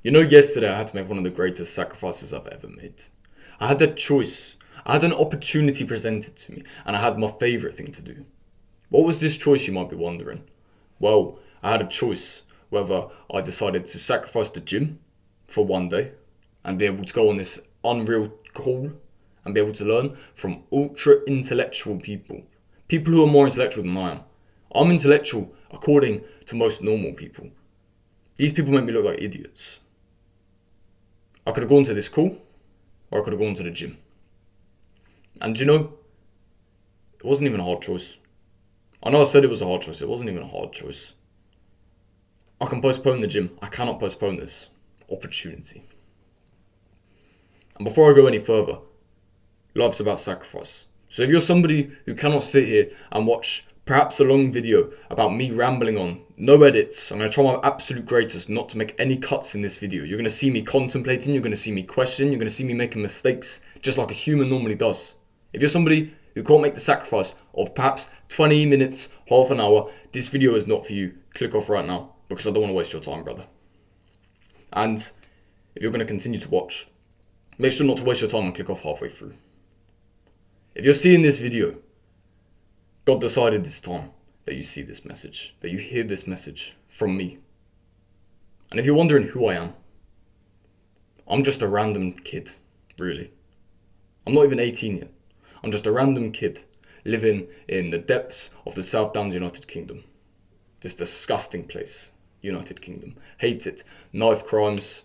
You know, yesterday I had to make one of the greatest sacrifices I've ever made. I had a choice. I had an opportunity presented to me, and I had my favourite thing to do. What was this choice, you might be wondering? Well, I had a choice whether I decided to sacrifice the gym for one day and be able to go on this unreal call and be able to learn from ultra intellectual people. People who are more intellectual than I am. I'm intellectual according to most normal people. These people make me look like idiots. I could have gone to this call, or I could have gone to the gym. And you know, it wasn't even a hard choice. I know I said it was a hard choice, it wasn't even a hard choice. I can postpone the gym, I cannot postpone this opportunity. And before I go any further, life's about sacrifice. So if you're somebody who cannot sit here and watch perhaps a long video about me rambling on, no edits, I'm going to try my absolute greatest not to make any cuts in this video. You're going to see me contemplating, you're going to see me questioning, you're going to see me making mistakes, just like a human normally does. If you're somebody who can't make the sacrifice of perhaps 20 minutes, half an hour, this video is not for you. Click off right now, because I don't want to waste your time, brother. And if you're going to continue to watch, make sure not to waste your time and click off halfway through. If you're seeing this video, God decided this time that you see this message, that you hear this message from me. And if you're wondering who I am, I'm just a random kid, really. I'm not even 18 yet. I'm just a random kid living in the depths of the South Downs United Kingdom. This disgusting place, United Kingdom. Hate it. Knife crimes,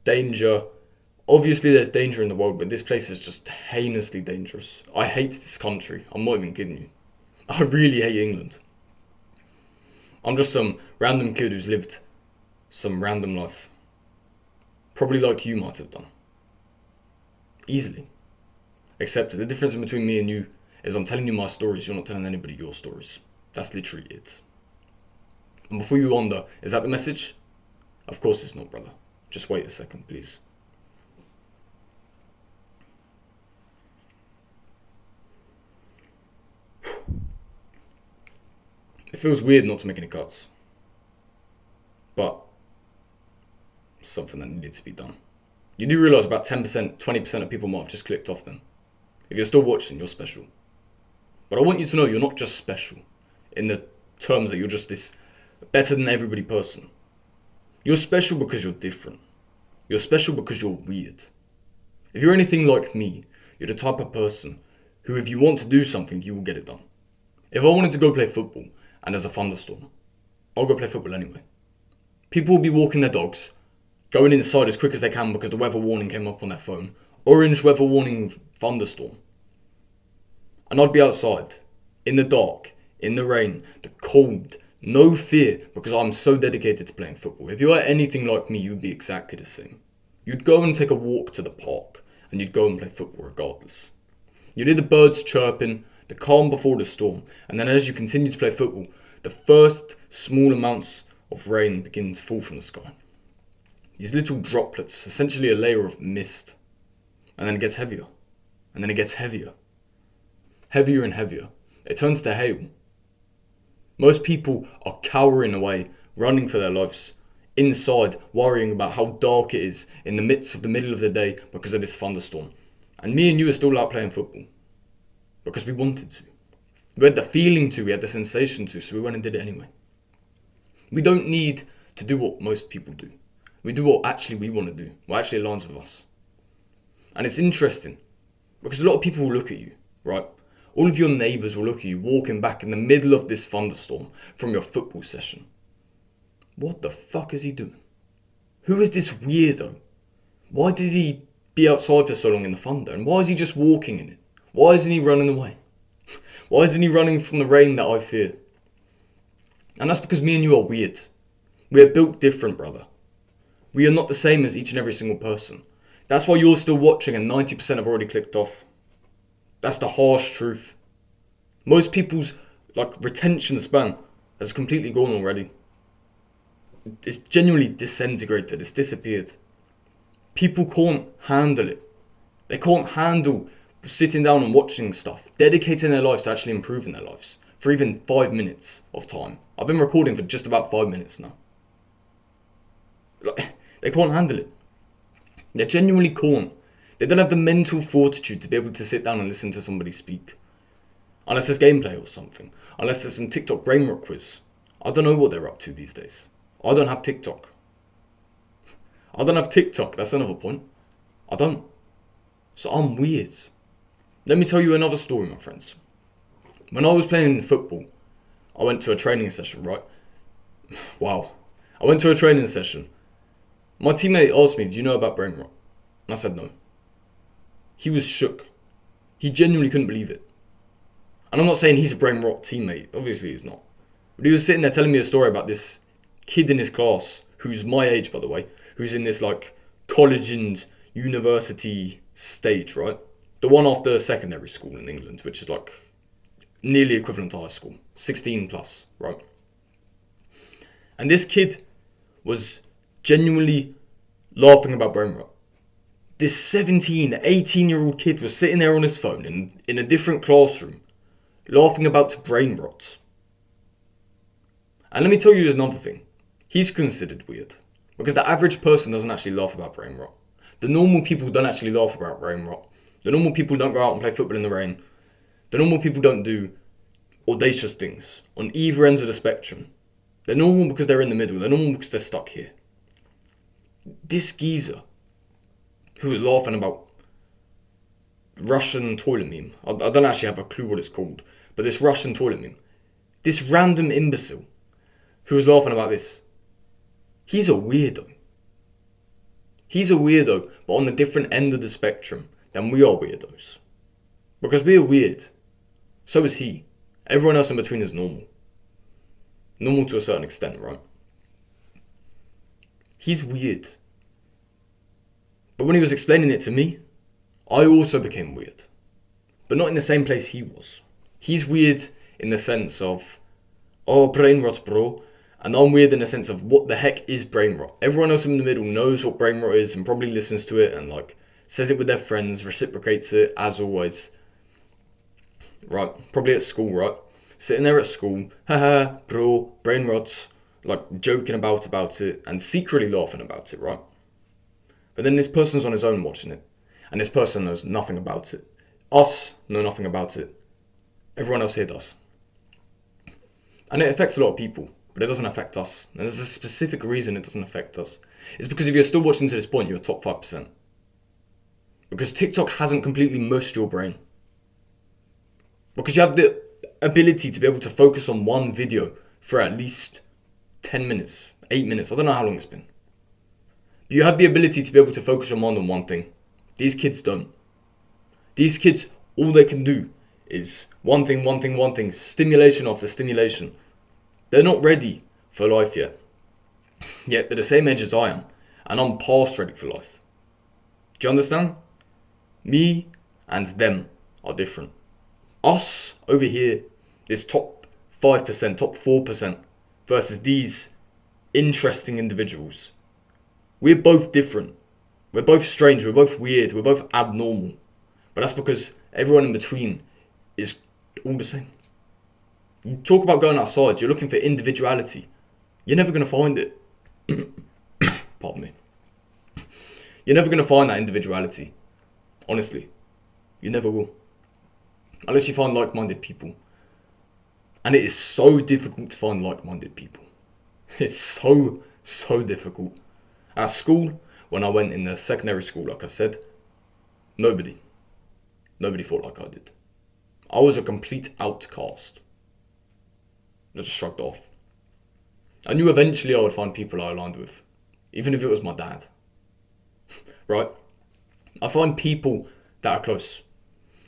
danger. Obviously there's danger in the world, but this place is just heinously dangerous. I hate this country. I'm not even kidding you. I really hate England. I'm just some random kid who's lived some random life. Probably like you might have done. Easily. Except the difference between me and you is I'm telling you my stories, you're not telling anybody your stories. That's literally it. And before you wonder, is that the message? Of course it's not, brother. Just wait a second, please. It feels weird not to make any cuts. But it's something that needed to be done. You do realise about 10%, 20% of people might have just clicked off then. If you're still watching, you're special. But I want you to know you're not just special in the terms that you're just this better than everybody person. You're special because you're different. You're special because you're weird. If you're anything like me, you're the type of person who, if you want to do something, you will get it done. If I wanted to go play football and there's a thunderstorm, I'll go play football anyway. People will be walking their dogs, going inside as quick as they can because the weather warning came up on their phone. Orange weather warning, thunderstorm. And I'd be outside, in the dark, in the rain, the cold, no fear, because I'm so dedicated to playing football. If you are anything like me, you'd be exactly the same. You'd go and take a walk to the park, and you'd go and play football regardless. You'd hear the birds chirping, the calm before the storm, and then as you continue to play football, the first small amounts of rain begin to fall from the sky. These little droplets, essentially a layer of mist, and then it gets heavier, and then it gets heavier. Heavier and heavier. It turns to hail. Most people are cowering away, running for their lives, inside, worrying about how dark it is in the midst of the middle of the day because of this thunderstorm. And me and you are still out playing football. Because we wanted to. We had the feeling to, we had the sensation to, so we went and did it anyway. We don't need to do what most people do. We do what actually we want to do, what actually aligns with us. And it's interesting, because a lot of people will look at you, right? All of your neighbours will look at you walking back in the middle of this thunderstorm from your football session. What the fuck is he doing? Who is this weirdo? Why did he be outside for so long in the thunder? And why is he just walking in it? Why isn't he running away? Why isn't he running from the rain that I fear? And that's because me and you are weird. We are built different, brother. We are not the same as each and every single person. That's why you're still watching and 90% have already clicked off. That's the harsh truth. Most people's retention span has completely gone already. It's genuinely disintegrated. It's disappeared. People can't handle it. They can't handle sitting down and watching stuff, dedicating their lives to actually improving their lives for even 5 minutes of time. I've been recording for just about 5 minutes now. They can't handle it. They genuinely can't. They don't have the mental fortitude to be able to sit down and listen to somebody speak. Unless there's gameplay or something. Unless there's some TikTok brain rot quiz. I don't know what they're up to these days. I don't have TikTok. That's another point. I don't. So I'm weird. Let me tell you another story, my friends. When I was playing football, I went to a training session, right? Wow. I went to a training session. My teammate asked me, do you know about brain rot? And I said no. He was shook. He genuinely couldn't believe it. And I'm not saying he's a brain rot teammate. Obviously he's not. But he was sitting there telling me a story about this kid in his class, who's my age, by the way, who's in this like college and university stage, right? The one after secondary school in England, which is like nearly equivalent to high school. 16 plus, right? And this kid was genuinely laughing about brain rot. This 17, 18-year-old kid was sitting there on his phone in a different classroom, laughing about brain rot. And let me tell you another thing. He's considered weird. Because the average person doesn't actually laugh about brain rot. The normal people don't actually laugh about brain rot. The normal people don't go out and play football in the rain. The normal people don't do audacious things on either ends of the spectrum. They're normal because they're in the middle. They're normal because they're stuck here. This geezer who was laughing about Russian toilet meme. I don't actually have a clue what it's called. But this Russian toilet meme. This random imbecile who was laughing about this. He's a weirdo. He's a weirdo, but on the different end of the spectrum than we are weirdos. Because we're weird. So is he. Everyone else in between is normal. Normal to a certain extent, right? He's weird. But when he was explaining it to me, I also became weird. But not in the same place he was. He's weird in the sense of, oh, brain rot, bro. And I'm weird in the sense of what the heck is brain rot. Everyone else in the middle knows what brain rot is and probably listens to it and like says it with their friends, reciprocates it as always. Right, probably at school, right? Sitting there at school, haha, bro, brain rot, like joking about it and secretly laughing about it, right? But then this person's on his own watching it. And this person knows nothing about it. Us know nothing about it. Everyone else here does. And it affects a lot of people. But it doesn't affect us. And there's a specific reason it doesn't affect us. It's because if you're still watching to this point, you're top 5%. Because TikTok hasn't completely mushed your brain. Because you have the ability to be able to focus on one video for at least 10 minutes, 8 minutes. I don't know how long it's been. But you have the ability to be able to focus your mind on one thing. These kids don't. These kids, all they can do is one thing, stimulation after stimulation. They're not ready for life yet. Yet they're the same age as I am. And I'm past ready for life. Do you understand? Me and them are different. Us over here, this top 5%, top 4% versus these interesting individuals. We're both different. We're both strange. We're both weird. We're both abnormal. But that's because everyone in between is all the same. You talk about going outside, you're looking for individuality. You're never going to find it. Pardon me. You're never going to find that individuality. Honestly. You never will. Unless you find like-minded people. And it is so difficult to find like-minded people. It's so difficult. At school, when I went in the secondary school, like I said, nobody thought like I did. I was a complete outcast. I just shrugged off. I knew eventually I would find people I aligned with. Even if it was my dad. Right? I find people that are close.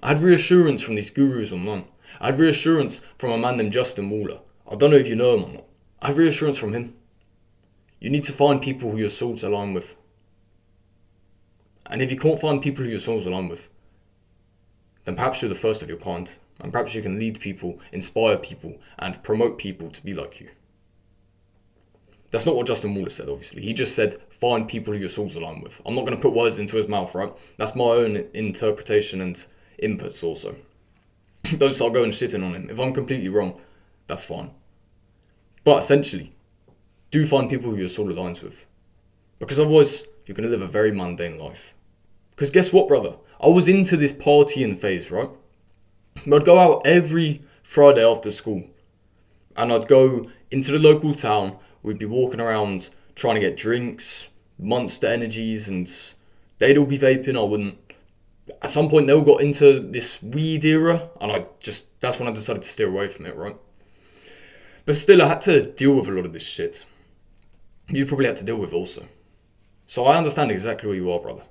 I had reassurance from these gurus online. I had reassurance from a man named Justin Waller. I don't know if you know him or not. I had reassurance from him. You need to find people who your souls align with. And if you can't find people who your souls align with, then perhaps you're the first of your kind. And perhaps you can lead people, inspire people, and promote people to be like you. That's not what Justin Waller said, obviously. He just said, find people who your souls align with. I'm not going to put words into his mouth, right? That's my own interpretation and inputs also. Don't start going shitting on him. If I'm completely wrong, that's fine. But essentially, do find people who your soul aligns with. Because otherwise, you're going to live a very mundane life. Because guess what, brother? I was into this partying phase, right? I'd go out every Friday after school. And I'd go into the local town. We'd be walking around trying to get drinks, Monster Energies, and they'd all be vaping. I wouldn't. At some point, they all got into this weed era. And that's when I decided to steer away from it, right? But still, I had to deal with a lot of this shit. You probably had to deal with it also. So I understand exactly where you are, brother.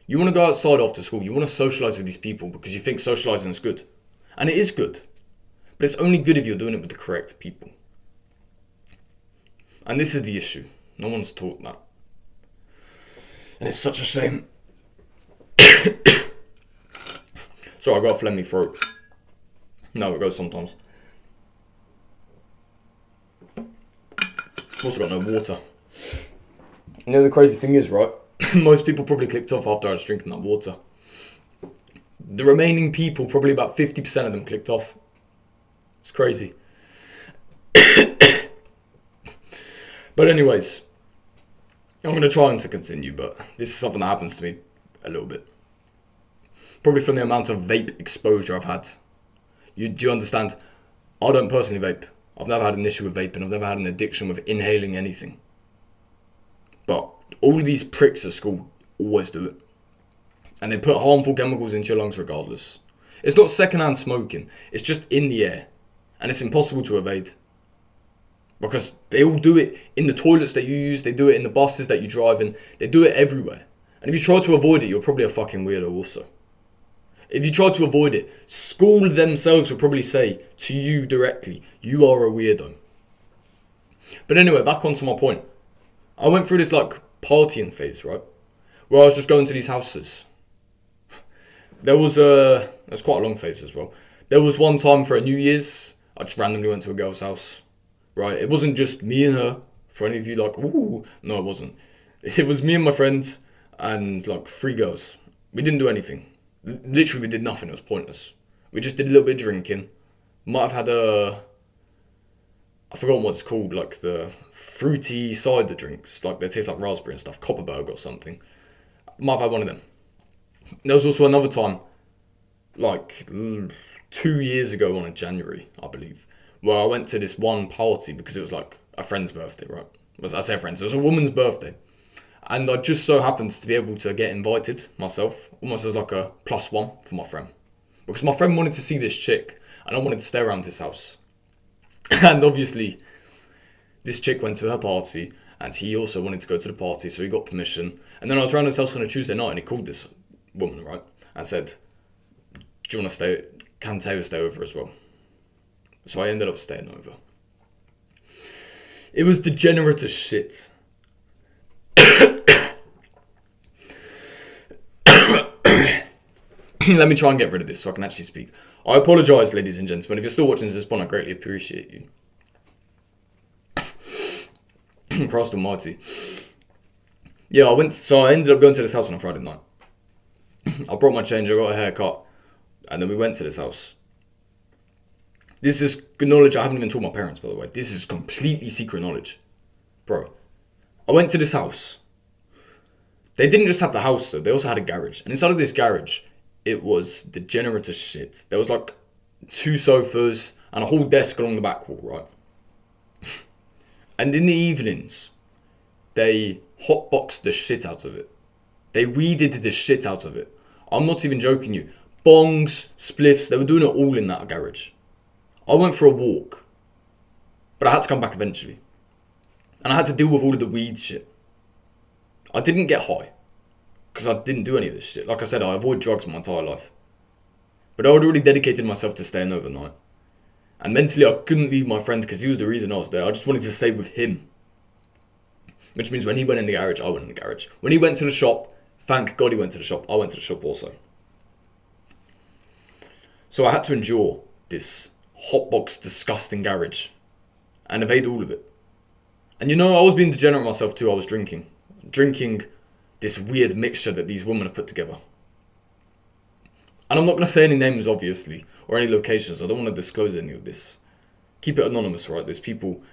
You want to go outside after school. You want to socialise with these people because you think socialising is good. And it is good. But it's only good if you're doing it with the correct people. And this is the issue. No one's taught that. And it's such a shame. Sorry, I got a phlegmy throat. No, it goes sometimes. I've also got no water. You know the crazy thing is, right? Most people probably clicked off after I was drinking that water. The remaining people, probably about 50% of them clicked off. It's crazy. But anyways, I'm going to try and to continue, but this is something that happens to me a little bit. Probably from the amount of vape exposure I've had. Do you understand? I don't personally vape. I've never had an issue with vaping. I've never had an addiction with inhaling anything. But all of these pricks at school always do it. And they put harmful chemicals into your lungs regardless. It's not secondhand smoking. It's just in the air. And it's impossible to evade. Because they all do it in the toilets that you use. They do it in the buses that you drive in. They do it everywhere. And if you try to avoid it, you're probably a fucking weirdo also. If you try to avoid it, school themselves will probably say to you directly, you are a weirdo. But anyway, back onto my point. I went through this partying phase, right? Where I was just going to these houses. There was quite a long phase as well. There was one time for a New Year's, I just randomly went to a girl's house. Right? It wasn't just me and her. For any of you ooh. No, it wasn't. It was me and my friends and 3 girls. We didn't do anything. Literally, we did nothing. It was pointless. We just did a little bit of drinking. Might have had I forgot what it's called, the fruity cider drinks. They taste like raspberry and stuff. Copperberg or something. Might have had one of them. There was also another time, 2 years ago on a January, I believe, where I went to this one party because it was a friend's birthday, right? I say friend's, it was a woman's birthday. And I just so happened to be able to get invited myself, almost as a +1 for my friend. Because my friend wanted to see this chick, and I wanted to stay around his house. And obviously, this chick went to her party, and he also wanted to go to the party, so he got permission. And then I was around his house on a Tuesday night, and he called this woman, right? And said, do you want to stay, can Taylor stay over as well? So I ended up staying over. It was degenerate as shit. Let me try and get rid of this so I can actually speak. I apologise, ladies and gentlemen. If you're still watching this one, I greatly appreciate you. Christ almighty. Yeah, I ended up going to this house on a Friday night. I brought my change, I got a haircut, and then we went to this house. This is good knowledge I haven't even told my parents, by the way. This is completely secret knowledge. Bro, I went to this house. They didn't just have the house though, they also had a garage. And inside of this garage, it was degenerate as shit. There was 2 sofas and a whole desk along the back wall, right? And in the evenings, they hotboxed the shit out of it. They weeded the shit out of it. I'm not even joking you. Bongs, spliffs, they were doing it all in that garage. I went for a walk, but I had to come back eventually. And I had to deal with all of the weed shit. I didn't get high, because I didn't do any of this shit. Like I said, I avoid drugs my entire life. But I had already dedicated myself to staying overnight. And mentally, I couldn't leave my friend because he was the reason I was there. I just wanted to stay with him. Which means when he went in the garage, I went in the garage. When he went to the shop, thank God he went to the shop. I went to the shop also. So I had to endure this hotbox, disgusting garage and evade all of it. And I was being degenerate myself too. I was drinking this weird mixture that these women have put together. And I'm not going to say any names, obviously, or any locations. I don't want to disclose any of this. Keep it anonymous, right? There's people,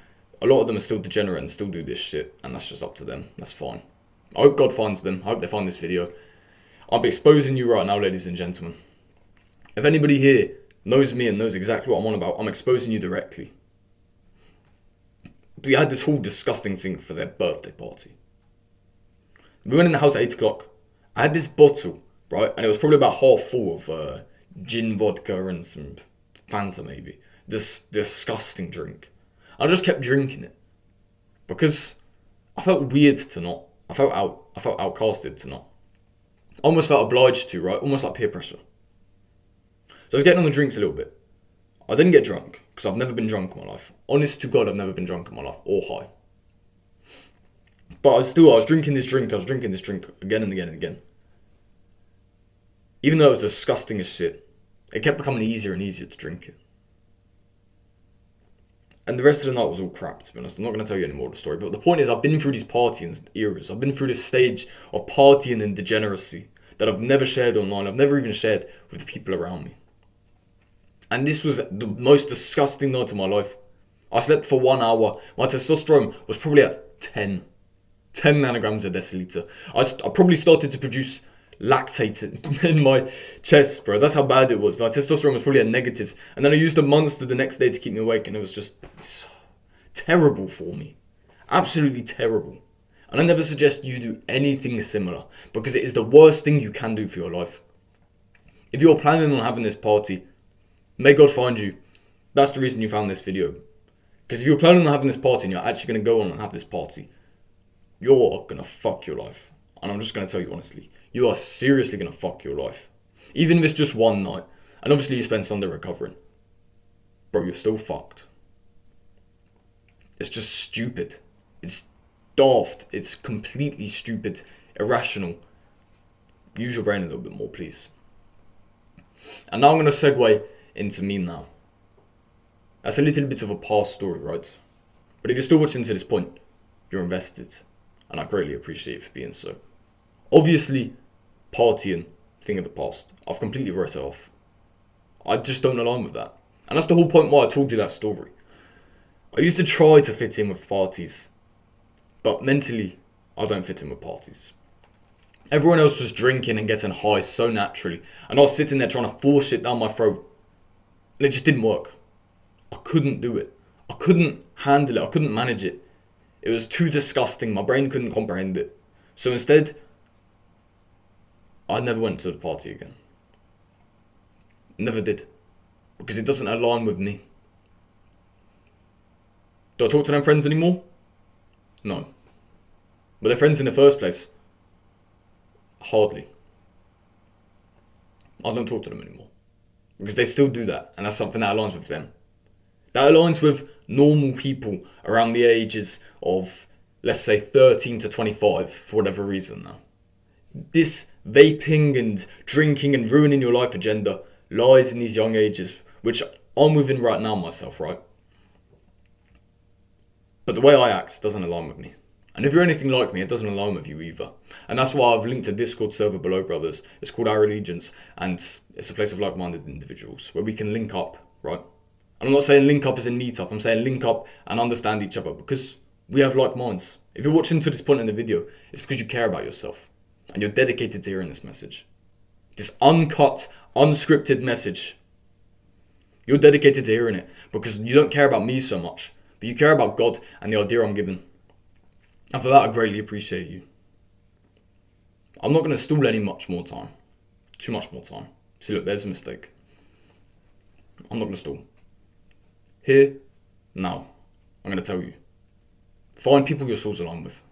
a lot of them are still degenerate and still do this shit, and that's just up to them. That's fine. I hope God finds them. I hope they find this video. I'm exposing you right now, ladies and gentlemen. If anybody here knows me and knows exactly what I'm on about, I'm exposing you directly. We had this whole disgusting thing for their birthday party. We went in the house at 8 o'clock. I had this bottle, right? And it was probably about half full of gin, vodka, and some Fanta maybe. This disgusting drink. I just kept drinking it. Because I felt weird to not. I felt outcasted to not. I almost felt obliged to, right? Almost like peer pressure. So I was getting on the drinks a little bit. I didn't get drunk, because I've never been drunk in my life. Honest to God, I've never been drunk in my life, or high. But I was drinking this drink again and again and again. Even though it was disgusting as shit, it kept becoming easier and easier to drink it. And the rest of the night was all crap, to be honest. I'm not going to tell you any more of the story, but the point is I've been through these partying eras. I've been through this stage of partying and degeneracy that I've never shared online. I've never even shared with the people around me. And this was the most disgusting night of my life. I slept for 1 hour. My testosterone was probably at 10 nanograms a deciliter. I probably started to produce lactate in my chest, bro. That's how bad it was. My testosterone was probably at negatives. And then I used a monster the next day to keep me awake, and it was just terrible for me. Absolutely terrible. And I never suggest you do anything similar, because it is the worst thing you can do for your life. If you're planning on having this party, may God find you. That's the reason you found this video. Because if you're planning on having this party and you're actually going to go on and have this party, you're going to fuck your life. And I'm just going to tell you honestly, you are seriously going to fuck your life. Even if it's just one night, and obviously you spend Sunday recovering, bro, you're still fucked. It's just stupid. It's daft. It's completely stupid, irrational. Use your brain a little bit more, please. And now I'm going to segue into me now. That's a little bit of a past story, right? But if you're still watching to this point, you're invested. And I greatly appreciate it for being so. Obviously, partying, thing of the past. I've completely wrote it off. I just don't align with that. And that's the whole point why I told you that story. I used to try to fit in with parties. But mentally, I don't fit in with parties. Everyone else was drinking and getting high so naturally. And I was sitting there trying to force shit down my throat. And it just didn't work. I couldn't do it. I couldn't handle it. I couldn't manage it. It was too disgusting. My brain couldn't comprehend it. So instead, I never went to the party again. Never did. Because it doesn't align with me. Do I talk to them friends anymore? No. Were they friends in the first place? Hardly. I don't talk to them anymore. Because they still do that. And that's something that aligns with them. That aligns with normal people around the ages of, let's say, 13 to 25, for whatever reason now. This vaping and drinking and ruining your life agenda lies in these young ages, which I'm within right now myself, right? But the way I act doesn't align with me. And if you're anything like me, it doesn't align with you either. And that's why I've linked a Discord server below, brothers. It's called Our Allegiance, and it's a place of like-minded individuals where we can link up, right? And I'm not saying link up as in meet up. I'm saying link up and understand each other, because we have like minds. If you're watching to this point in the video, it's because you care about yourself and you're dedicated to hearing this message. This uncut, unscripted message. You're dedicated to hearing it because you don't care about me so much, but you care about God and the idea I'm giving. And for that, I greatly appreciate you. I'm not going to stall any much more time. Too much more time. See, look, there's a mistake. I'm not going to stall. Here, now, I'm going to tell you. Find people your souls align with.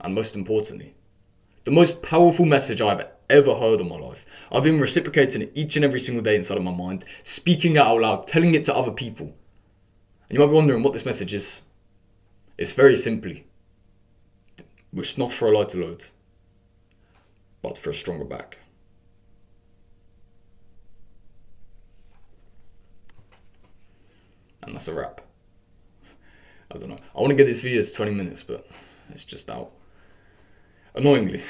And most importantly, the most powerful message I've ever heard in my life. I've been reciprocating it each and every single day inside of my mind, speaking it out loud, telling it to other people. And you might be wondering what this message is. It's very simply, wish not for a lighter load, but for a stronger back. And that's a wrap. I don't know. I want to get this video to 20 minutes, but it's just out. Annoyingly,